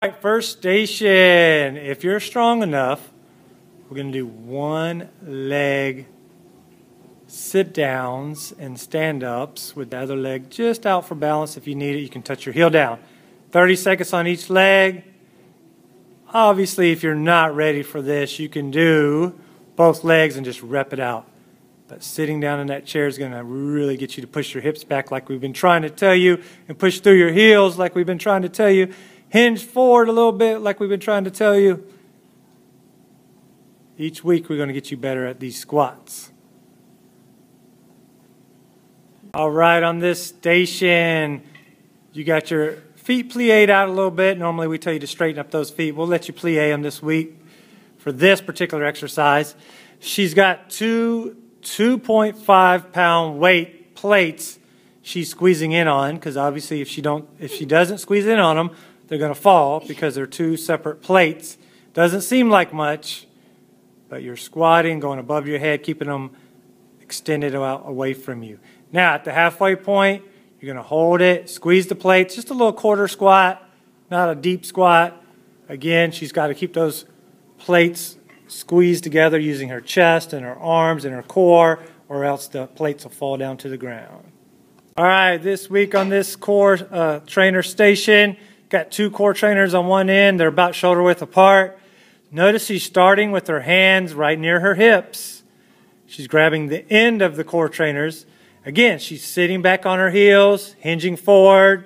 All right, first station. If you're strong enough, we're going to do one leg sit downs and stand ups with the other leg just out for balance. If you need it, you can touch your heel down. 30 seconds on each leg. Obviously, if you're not ready for this, you can do both legs and just rep it out. But sitting down in that chair is going to really get you to push your hips back like we've been trying to tell you, and push through your heels like we've been trying to tell you. Hinge forward a little bit like we've been trying to tell you. Each week we're going to get you better at these squats. All right, on this station, you got your feet plied out a little bit. Normally we tell you to straighten up those feet. We'll let you plie them this week for this particular exercise. She's got two 2.5-pound weight plates she's squeezing in on, because obviously if she doesn't squeeze in on them, they're going to fall because they're two separate plates. Doesn't seem like much, but you're squatting, going above your head, keeping them extended out away from you. Now at the halfway point, you're going to hold it, squeeze the plates, just a little quarter squat, not a deep squat. Again, she's got to keep those plates squeezed together using her chest and her arms and her core, or else the plates will fall down to the ground. All right, this week on this core trainer station, got two core trainers on one end. They're about shoulder width apart. Notice she's starting with her hands right near her hips. She's grabbing the end of the core trainers. Again, she's sitting back on her heels, hinging forward.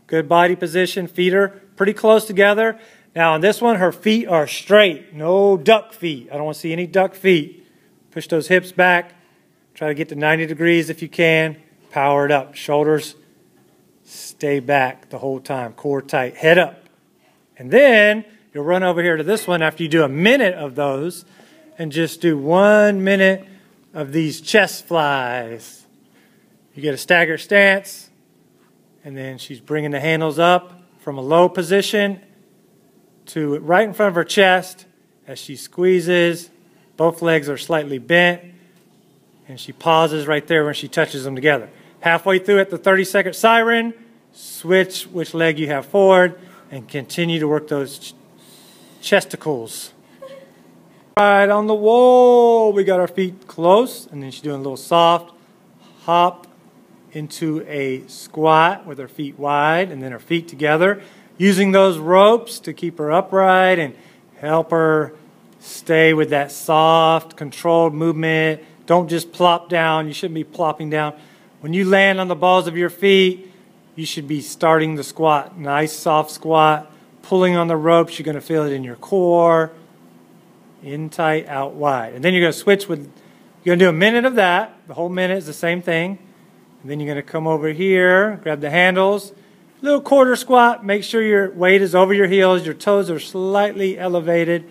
Good body position. Feet are pretty close together. Now on this one, her feet are straight. No duck feet. I don't want to see any duck feet. Push those hips back. Try to get to 90 degrees if you can. Power it up. Shoulders stay back the whole time. Core tight. Head up. And then you'll run over here to this one after you do a minute of those and just do 1 minute of these chest flies. You get a stagger stance, and then she's bringing the handles up from a low position to right in front of her chest as she squeezes. Both legs are slightly bent, and she pauses right there when she touches them together. Halfway through at the 30-second siren, switch which leg you have forward and continue to work those chesticles. Right on the wall, we got our feet close, and then she's doing a little soft hop into a squat with her feet wide and then her feet together, using those ropes to keep her upright and help her stay with that soft, controlled movement. Don't just plop down. You shouldn't be plopping down. When you land on the balls of your feet, you should be starting the squat. Nice soft squat. Pulling on the ropes, you're going to feel it in your core. In tight, out wide. And then you're going to switch with, you're going to do a minute of that. The whole minute is the same thing. And then you're going to come over here, grab the handles. Little quarter squat. Make sure your weight is over your heels. Your toes are slightly elevated.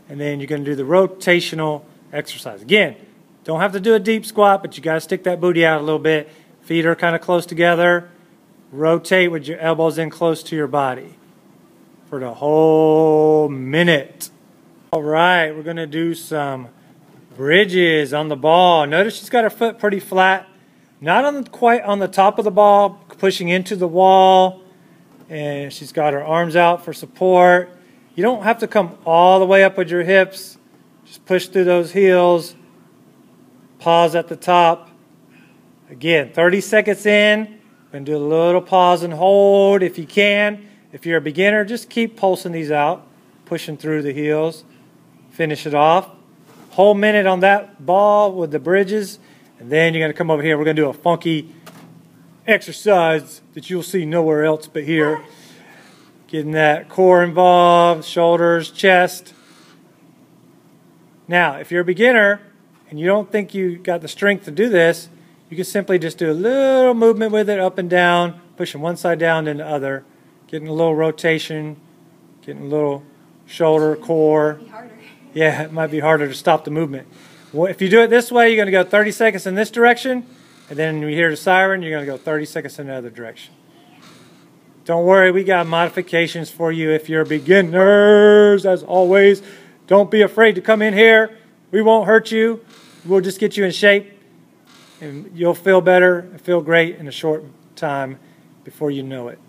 And then you're going to do the rotational exercise. Again, don't have to do a deep squat, but you got to stick that booty out a little bit. Feet are kind of close together. Rotate with your elbows in close to your body for the whole minute. All right, we're going to do some bridges on the ball. Notice she's got her foot pretty flat. Not quite on the top of the ball, pushing into the wall. And she's got her arms out for support. You don't have to come all the way up with your hips. Just push through those heels. Pause at the top. Again, 30 seconds in. We're going to do a little pause and hold if you can. If you're a beginner, just keep pulsing these out. Pushing through the heels. Finish it off. Whole minute on that ball with the bridges. And then you're going to come over here. We're going to do a funky exercise that you'll see nowhere else but here. Getting that core involved, shoulders, chest. Now, if you're a beginner and you don't think you got the strength to do this, you can simply just do a little movement with it, up and down, pushing one side down then the other, getting a little rotation, getting a little shoulder, core. It'd be harder. Yeah, it might be harder to stop the movement. Well, if you do it this way, you're going to go 30 seconds in this direction, and then when you hear the siren, you're going to go 30 seconds in the other direction. Don't worry, we got modifications for you if you're beginners, as always. Don't be afraid to come in here. We won't hurt you. We'll just get you in shape, and you'll feel better and feel great in a short time before you know it.